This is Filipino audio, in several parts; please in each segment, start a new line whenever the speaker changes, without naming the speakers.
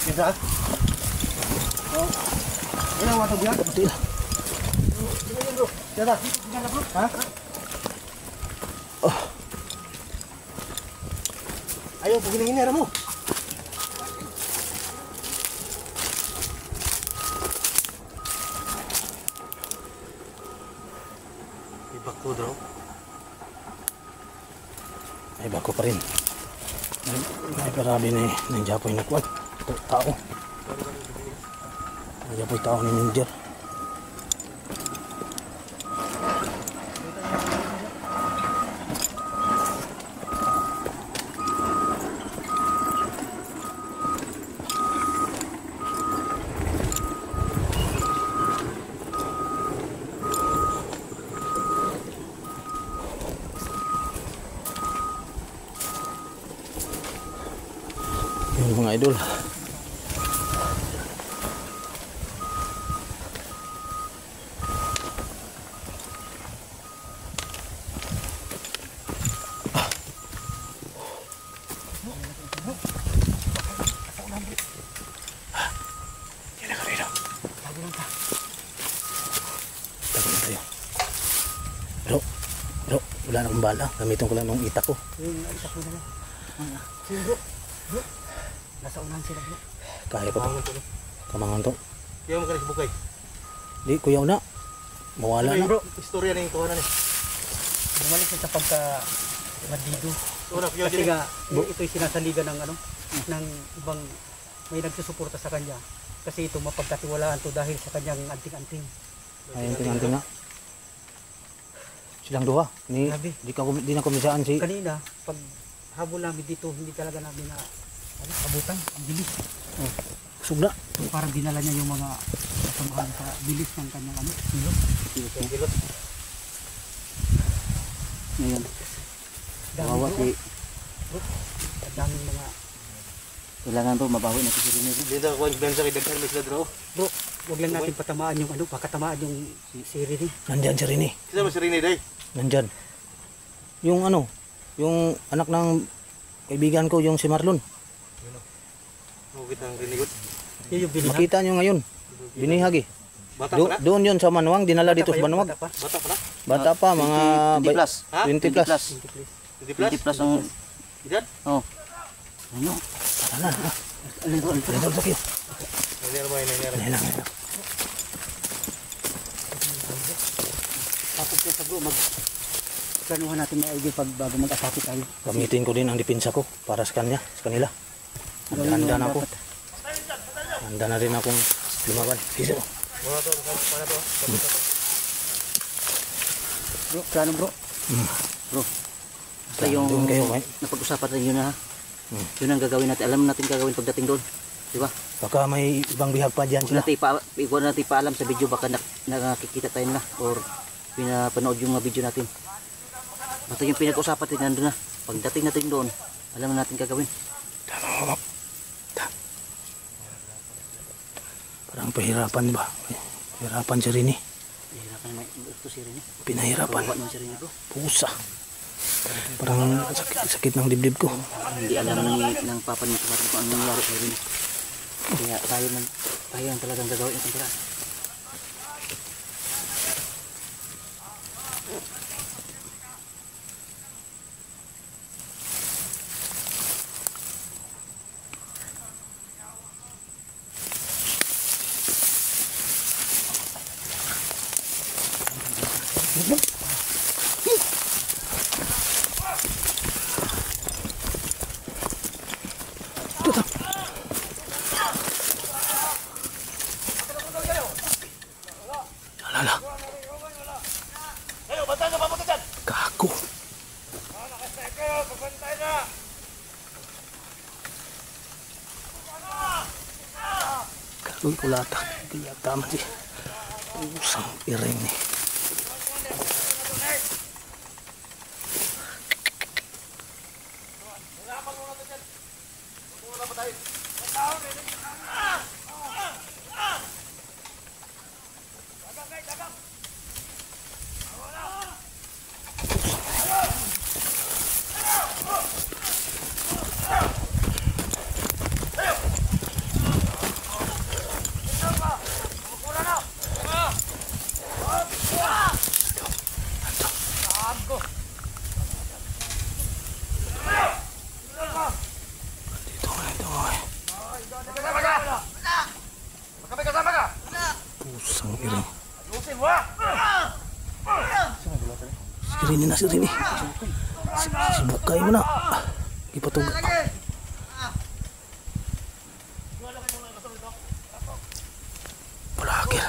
Bisa? Oh, ini yang waktu biar? Betul. Sini bro, jatah. Jangan bro. Hah? Oh. Ayo begini ini ada mu. Ibak ko bro. Ibak ko pa rin. Ay parabi ni Japoy na kuwan. Tao. Japoy tao ni Ninja. Yung mga idol. Wala na akong bala. Gamitin ko lang ng itak ko.
Yung itak mo na lang. Sige bro. Bro. Nasa unahan sila bro.
Kaya ko to. Kamangan to.
Kaya mo ka nagbukay?
Di, kuyaw na. Mawala na.
Bro, istorya na yung kuha na ni.
Bumalik siya sa pagka madido.
Kasi
nga, ito'y sinasaligan ng ano, ng ibang may nagsusuporta sa kanya. Kasi ito mapagkatiwalaan to dahil sa kanyang anting-anting.
Ay, anting-anting na. Silang duha. Di na kumisaan si...
Kanina, pag habol namin dito, hindi talaga namin na abutan. Ang bilis.
Oh, busog na.
So, parang dinala niya yung mga kasamahan sa bilis ng kanyang ano, kilot.
Kilot.
Ngayon. Kawawa si...
Ang daming mga...
Kailangan to mabawi na si Rini.
Dito ako ang bensa kay Daghan Misla bro.
Bro, huwag lang natin patamaan yung ano, pakatamaan yung si Rini.
Nandyan si Rini.
Sino ba si Rini day?
Nandyan. Yung ano, yung anak ng kaibigan ko, yung si Marlon.
Hugit ng rinigot.
Yun yung binihag.
Makita nyo ngayon. Binihag eh.
Bata pa na?
Doon yun sa Manuang, dinala dito sa Manuang.
Bata pa na?
Bata pa, mga
20 plus.
20 plus.
20 plus ang edad?
Oh.
Ano? Tara na. Alito sa kayo. Nila.
Tapos siya sa bro, planuhan natin mga idea pag bago mag-atake tayo.
Gamitin ko din ang dipinsa ko para sa kanila. Handa na ako. Handa na rin akong lumaban. Isa mo.
Bro, plano bro. Bro. Basta yung napag-usapan tayo yun na ha. Yun ang gagawin natin. Alam natin gagawin pagdating doon. Diba?
Baka may ibang bihag pa dyan sila.
Huwag natin paalam sa video. Baka nakikita tayo na. Or pinapanood yung video natin. Basta yung pinag-usapan natin nandun na. Pagdating natin doon, alam natin gagawin.
Parang pahirapan ba? Pahirapan si Rini.
Pahirapan naman ito si Rini.
Pinahirapan.
Bawa naman si Rini bro.
Pusa. Parang sakit ng dibdib ko.
Hindi alam ng papa ni kung ano nangyari kay Rini. Kaya tayo ang talagang gagawin itong paraan.
Uy, kulata. Kulata man siya. Pusang iring ni. Pusang iring. Sirini na sirini. Si Bukay mo na. Ipatog. Palakir.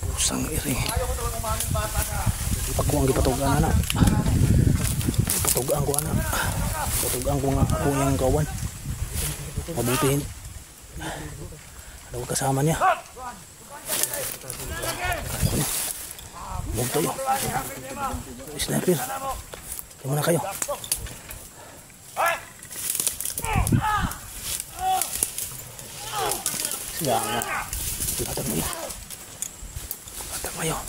Pusang iring. Ako ang ipatogan na. Ipatogan ko na. Ipatogan ko nga ako yung kawan. Mabutihin. Ano kasama niya? Huwag tayo. Sniper. Kayo muna kayo. Siya nga. Tulatag mo yun. Tulatag mo yun.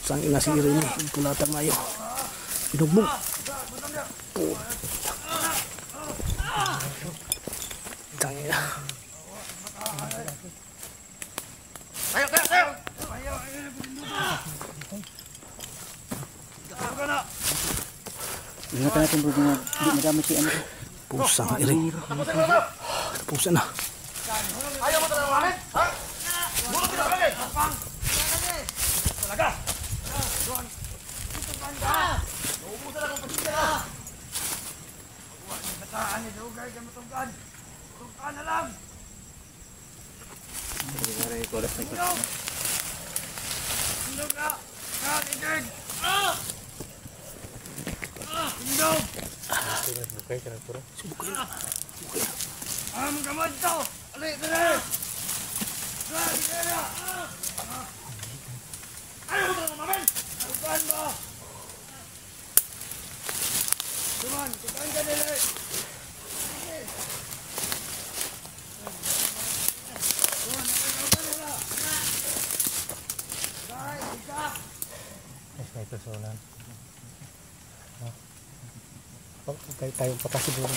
Saan inasiri ni? Tulatag mo yun. Pinugbong. Tangina.
Ingatan natin bro, di madami si ano.
Pusang iring. Pusa na.
Ayaw mo talaga namin? Ha? Muro kita kami! Talaga! Naubusan akong pasisya! Huwag yung bataan niya, drugay ka matungkan! Matungkan na lang! Sindog na! Kakitig! Sindog!
Subukay na.
Ang gamad to! Alik ka na! Alik ka na! Ayaw mo talaga namin! Tukan mo! Tuman, tukan ka nila! Tuman, tukan ka nila! Dahil, ika!
Sniper solan. Tayong patasiguro.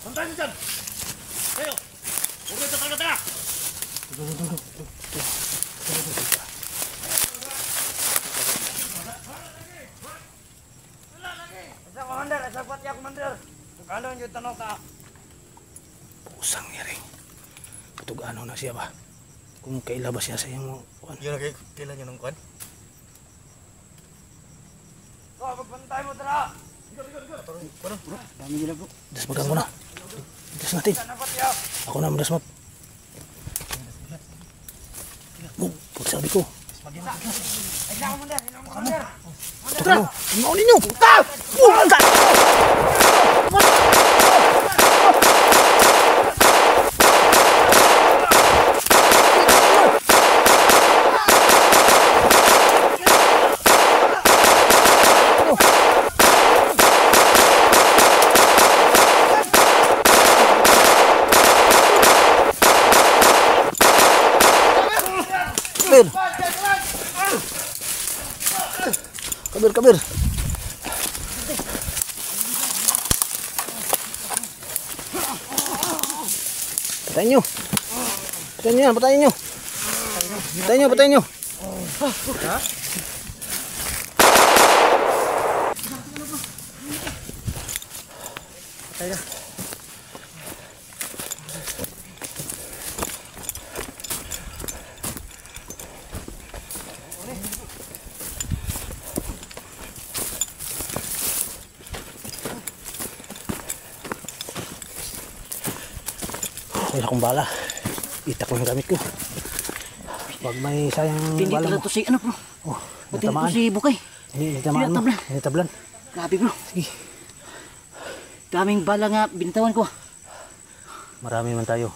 Santay mo dyan! Kayo! Huwag na sa taga-taga! Asa commander, asa kwat ya commander. Ano yung tanong ka?
Pusang iring. Patog ano na siya ba? Kung kailabas siya sa iyong kuwan.
Yun na kailan yun ng kwan? Oh, pagbantay mo tara!
Dami nila bro.
Dasmagan ko na. Das natin. Ako na, madasmap. Boom, pagsabi ko. Ito mo, maunin nyo. Pumunta! Kabir. Kabir. Patayin nyo. Patayin nyo yan, patayin nyo. Patayin nyo, patayin nyo.
Patay na.
Wala akong bala. Itak ko yung gamit ko. Pag may sayang
Hindi
bala
pala
mo.
to si ano bro.
Oh,
Pati ito
natamaan.
si Bukay.
Hindi tamaan mo.
Tinatablan.
Hindi tablan.
Grabe bro. Sige. Daming bala nga binitawan ko.
Marami man tayo.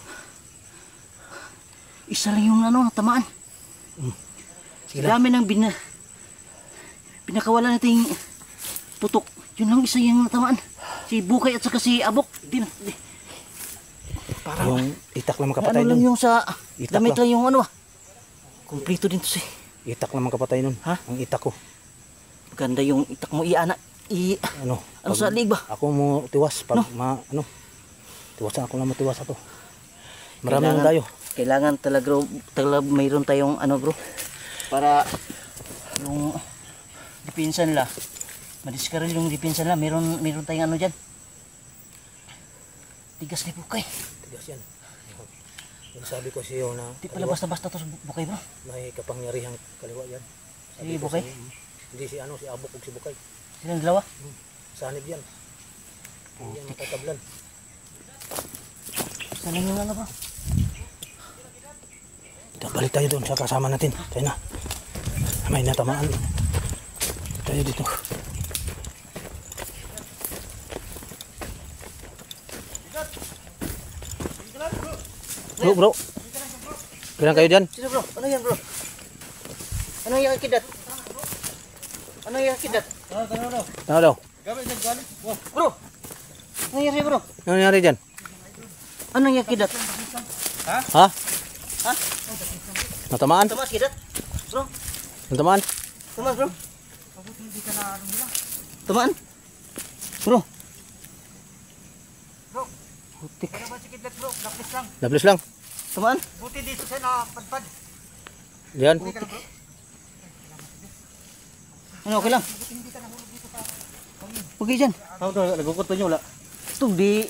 Isa lang yung ano, tamaan.
Sige lang.
Dami ng pinakawala nating putok. Yun lang isa yung natamaan. Si Bukay at saka si Abok. Parang
Yung itak lang makapatay
ano lang
nun.
yung sa
Itak
damit
lang.
lang yung ano. Kompleto din to si.
Itak lang makapatay nun.
Ha?
Ang itak ko.
Maganda yung itak mo
Ano?
Ano sa liig ba?
Ako mo tiwas. Pag
No.
tiwasan ako lang matiwas ako. Marami
Kailangan-
man tayo.
Kailangan talaga mayroon tayong ano bro. Para yung depensa nila. Madiskaril yung depensa nila. Meron tayong ano dyan. Tigas ni Bukay.
Tigas yan. Yung sabi ko sa iyo na
Di pala basta-basta to sa Bukay bro.
may kapangyarihang kaliwa yan.
Si
ko
Bukay?
Hindi si si Abok ug si Bukay.
Silang dalawa.
Sanib yan. Hindi yan matatablan.
Sana yung ano bro.
Balik tayo doon sa kasama natin. Tayo na. May natamaan. Tayo dito. Bro. Bilang kayo dyan?
Sino bro? Ano yan bro? Ano yung kidat? Ano yung kidat?
Ano daw?
Bro! Ano nangyari bro?
Ano nangyari dyan?
Ano yung kidat?
Ha?
Ha?
Natamaan?
Tumas kidat? Bro?
Natamaan?
Tumas bro? Tumaan? Bro? Putik.
Ano ba si Kidlat bro? Lapis lang.
Lablis lang.
Tumaan?
Buti dito siya na padpad.
Yan.
Ano okay lang? Okay dyan.
Ako to, nagukot to nyo wala.
Itong di...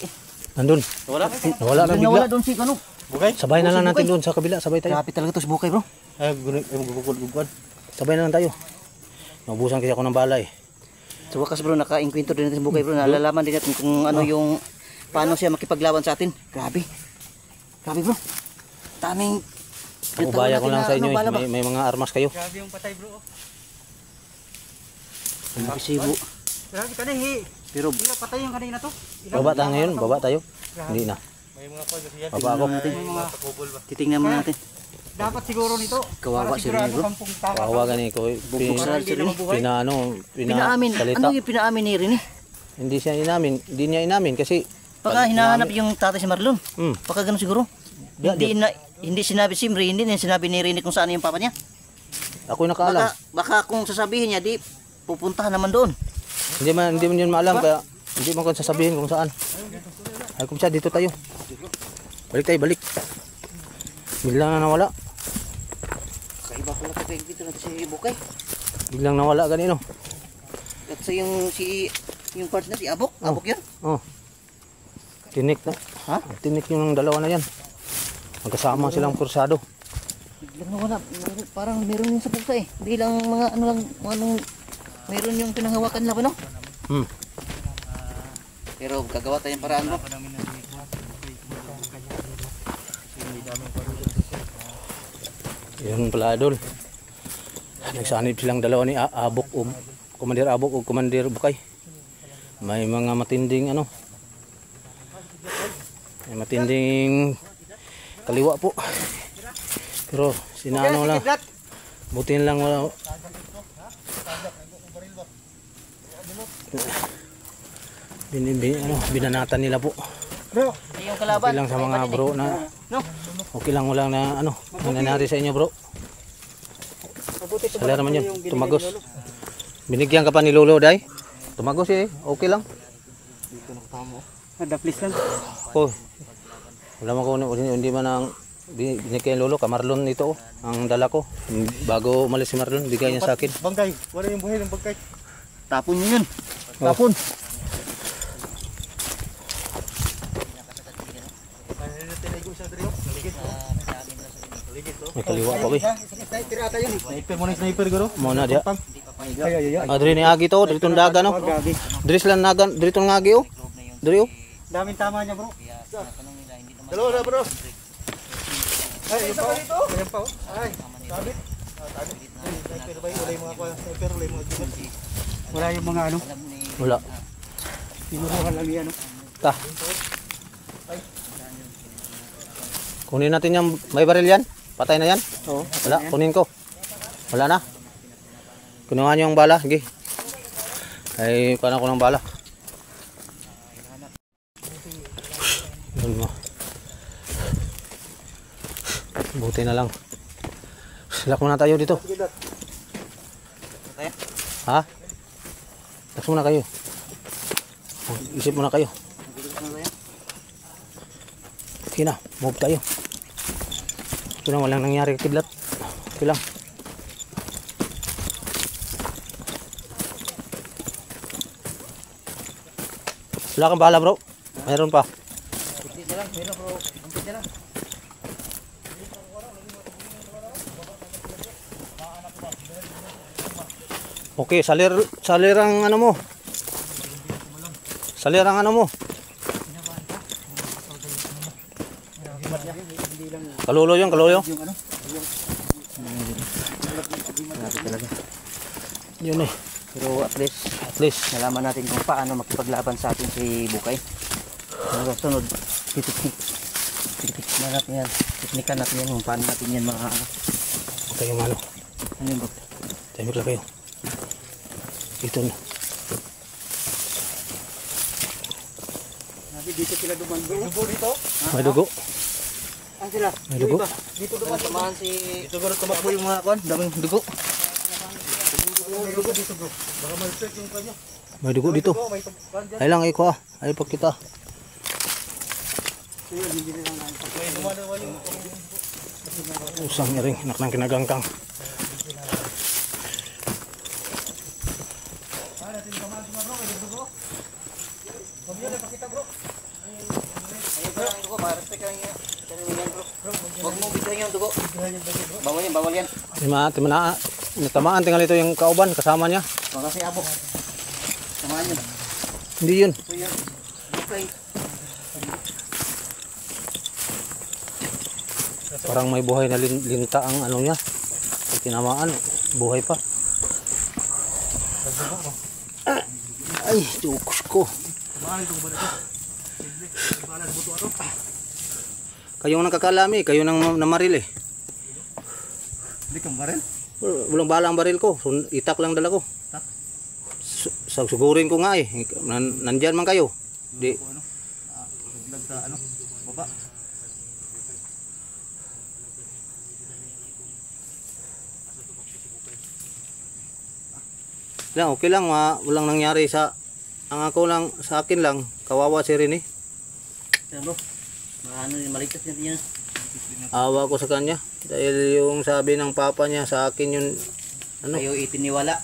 Nandun.
Wala?
Nawala lang
Nawala
bigla.
doon si ano.
Bukay?
Sabay na lang
Si
natin
Bukay.
doon sa kabila. Sabay tayo.
Grabe talaga to si Bukay bro.
Ay, gugukot.
Sabay na lang tayo. Naubusan kasi ako ng bala eh.
Sa wakas bro, naka-inkwento din natin si Bukay bro. Nalalaman din natin kung ano yung... Paano siya makipaglaban sa atin. Grabe. Grabe bro. Daming...
Ubaya ko lang sa inyo
bala ba?
eh. May mga armas kayo.
Grabe yung patay bro.
Ang resibo.
Grabe ka na hi.
Pero
Hindi na patay yung kanina to.
Baba tayo ngayon. Baba tayo. Hindi na.
May mga kwan kasi yan.
Baba ako.
natin.
May mga
Takubol ba?
Titingnan muna natin.
dapat siguro nito.
Kawawa
Para
si
sigurado
Rene, bro.
kang pong tama.
Kawawa gani ko.
Bubuksan si Rene. Pinaamin.
Salita.
Ano yung pinaamin ni Rene?
Hindi siya inamin. Hindi niya inamin kasi
Baka hinahanap yung tatay si Marlon.
Hmm.
Baka ganun siguro.
Di-
Hindi sinabi si Imre, hindi niya sinabi ni Rene kung saan yung papa niya.
ako nakaalam.
Baka kung sasabihin niya, di pupuntahan naman doon.
Hindi man yun maalam kaya hindi man ko sasabihin kung saan. Ay kung siya dito tayo. Balik tayo, balik. Biglang na nawala.
Kaiba pala ito kayo dito natin si Bukay.
Biglang nawala ganino.
At sa yung parts na si Abok. Abok yun.
Oh. Tinik na.
Ha?
Tinik yung dalawa na yan. Magkasama silang kursado.
Biglang nawala. Parang meron yung sa pusa eh. Hindi lang mga ano lang, meron yung pinanghawakan lang ano.
Hmm.
Pero gagawa tayong paraan mo.
Yun pala idol. Nagsanib silang dalawa ni Abok Commander Abok o Commander Bukay. May mga matinding ano. May matinding kaliwa po. Pero sinano lang. Butin lang wala. Binanatan nila po.
Bro,
Ay, yung kalaban.
Okay lang sa mga bro na
No?
okay lang wala na ano nangyari sa inyo bro.
mabuti ito.
Sala naman yun, tumagos. Binigyan ka pa ni Lolo, day? Tumagos eh, okay lang.
Please lang.
Oh, wala man ko, hindi man ang binigyan Lolo, kamarlon ito, ang dala ko. Bago umalis si Marlon, bigay niya sa akin.
Bangkay. Wala yung buhay ng bangkay.
Tapon nyo yun. Tapon.
May kaliwa pa ba eh.
Sniper ata yun.
Sniper mo na sniper guro.
Muna dia.
Ay.
Adri ni Agi to, dito daga no. Dris lang nagan, dito ng Agi oh. Diri oh.
Daming tama niya bro.
Dalawa na bro.
Ay, isa pa dito.
Ayan pa oh.
Ay, sabit. Wala yung mga ano,
Wala.
pinuruhan lang yan.
Ta. Kunin natin yung may baril yan. Patay na yan.
Oo.
Wala, kunin ko. Wala na. Kunuha niyo yung bala. Sige. Ay, kuha ko ng bala. Yun mo. Buti na lang. Silak muna tayo dito. Ha? Laks muna kayo. Isip muna kayo. Okay na, move tayo. Ito na, walang nangyari kidlat. Okay lang. Wala kang bahala bro. Mayroon pa. Okay, salir ang ano mo. Salir ang ano mo. Kalulo yung kalulo. Yun eh.
Pero at least nalaman natin kung paano makipaglaban sa atin si Bukay. Ano sunod, titik na natin yan. Teknikan natin yan kung paano natin yan mga ano.
Okay yung ano.
Ano yun bro?
Timik lang kayo. Dito na.
Dito sila duman bro. Dugo dito?
May dugo.
Ah sila?
May dugo.
Dito duman.
Samahan si...
Siguro tumakbo yung mga kon, daming dugo. May dugo dito bro. Baka ma-check yung kanya.
May dugo dito.
May tubukan dyan.
Ay lang, ay ko ah. Ay pag kita.
May dumadawa yung...
Usang iring. Anak ng kinagangkang.
Huwag mo bigyan yung dugo. Bawal yan.
Natamaan tinggal ito yung kauban kasama niya.
Huwag kasi abo. Samahan yun.
Hindi yun.
Ito yun. Bukay.
Parang may buhay na linta ang ano niya. Pag tinamaan, buhay pa. Ay, tukus ko. Kayong nakakalami, kayo nang namaril eh.
Hindi kang baril?
Walang bala ang baril ko. So, itak lang dala ko. Sugurin ko nga eh. Nandyan man kayo. Di.
Naglag sa ano? Baba.
Lang, okay lang. Walang nangyari sa... Ang ako lang, sa akin lang, kawawa si Rene.
Ano bro? Maligtas natin yan.
Awa ko sa kanya. Dahil yung sabi ng papa niya sa akin yun, ano?
Sa'yo itiniwala.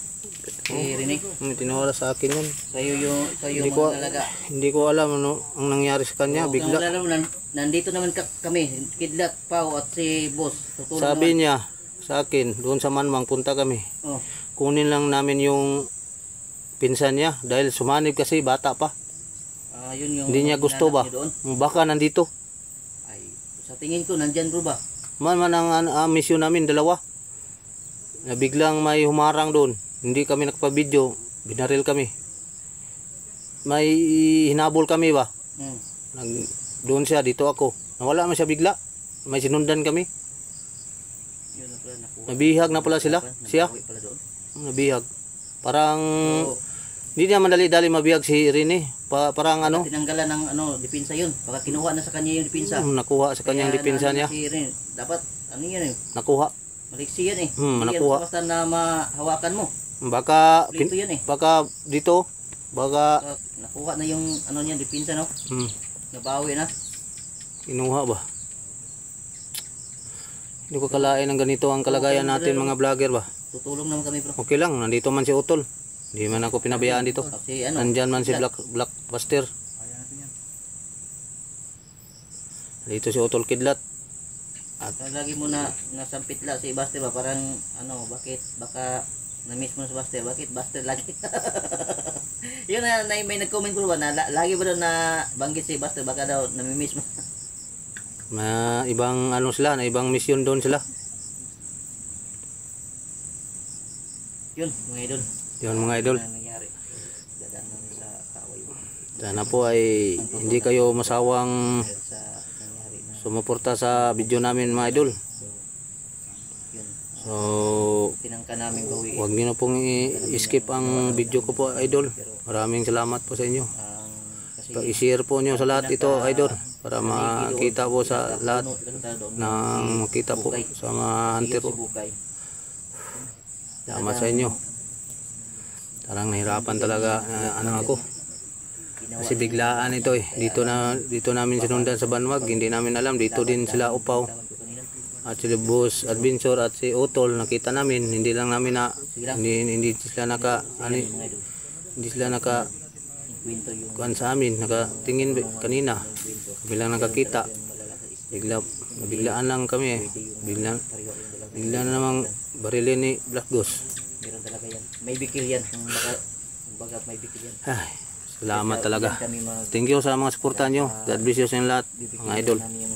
Si Rene.
Tinawala sa akin yun.
Sa'yo
Hindi ko-
talaga.
Hindi ko alam ano ang nangyari sa kanya. Bigla.
Nandito naman kami. Kidlat, Pao at si Boss. Tutulong
Sabi
naman.
niya sa akin, doon sa Manmang punta kami.
Oh.
Kunin lang namin yung pinsan niya. Dahil sumanib kasi, bata pa.
Yun yung
Hindi niya gusto ba?
hinanap niya doon.
Baka nandito.
Ay, sa tingin ko, nandyan bro ba?
Man ang mission namin, dalawa. Na biglang may humarang doon. Hindi kami nakapabidyo. Binaril kami. May hinabol kami ba? Doon siya, dito ako. Nawala man siya bigla. May sinundan kami.
Yun na pala, nakuha.
Nabihag na pala sila. Siya.
Nakuha pala doon.
Nabihag. Parang
So,
hindi niya madali-dali mabihag si Rene. Parang ano,
tinanggalan ng depensa yun. Baka kinuha na sa kanya yung depensa.
nakuha sa kanyang
Kaya
depensa niya.
Si Ren, dapat, ano yan eh,
Nakuha.
maliksi yan eh. Hindi yan
nakuha.
basta na mahawakan mo.
Baka
Dito yan eh.
baka dito, baka
Nakuha na yung ano niya, depensa no? Nabawi na.
inuha ba? Hindi ko kalain ng ganito ang kalagayan natin mga vlogger ba.
Tutulong naman kami bro.
Okay lang, nandito man si Utol. Hindi man ako pinabayaan dito.
Kasi ano,
Nandyan man si Blackbuster. Dito si Utol Kidlat.
lagi mo na nasampitla si Buster ba? Parang ano, bakit? Baka na-miss mo na si Buster. Bakit Buster lagi? Yun na may nag-comment ko ba na lagi ba daw na banggit si Buster? Baka daw nami-miss mo.
Ibang ano sila, na ibang mission doon sila.
Yun, mga idol.
Yun mga idol.
Ano nangyari? Dadaan namin sa kaway.
Sana po ay hindi kayo masawang
Dahil sa nangyari na.
sumuporta sa video namin mga idol.
Yun.
So,
Tinangka namin bawiin.
huwag niyo na pong i-skip ang video ko po idol. Maraming salamat po sa inyo.
Kasi
I-share po nyo sa lahat ito idol para makita po sa lahat na makita po sa mga hunter po.
Bukay.
Salamat sa inyo. Tarang nahirapan talaga ano ako. Kasi biglaan ito eh. Dito namin sinundan sa Banwag. Hindi namin alam. Dito din sila upaw. At si Boss Adventure at si Utol nakita namin. Hindi lang namin na hindi sila hindi sila naka
Kwento yung
kuan sa amin, nakatingin kanina. Bilang nakakita. Biglaan lang kami eh. Bigla na namang barilin ni Black Ghost.
meron talaga yan. May bikil yan. Kung bagat may bikil yan.
Ay, salamat talaga.
Kami
Thank you sa mga suporta nyo. God bless you sa inyo lahat, mga idol.
namin yung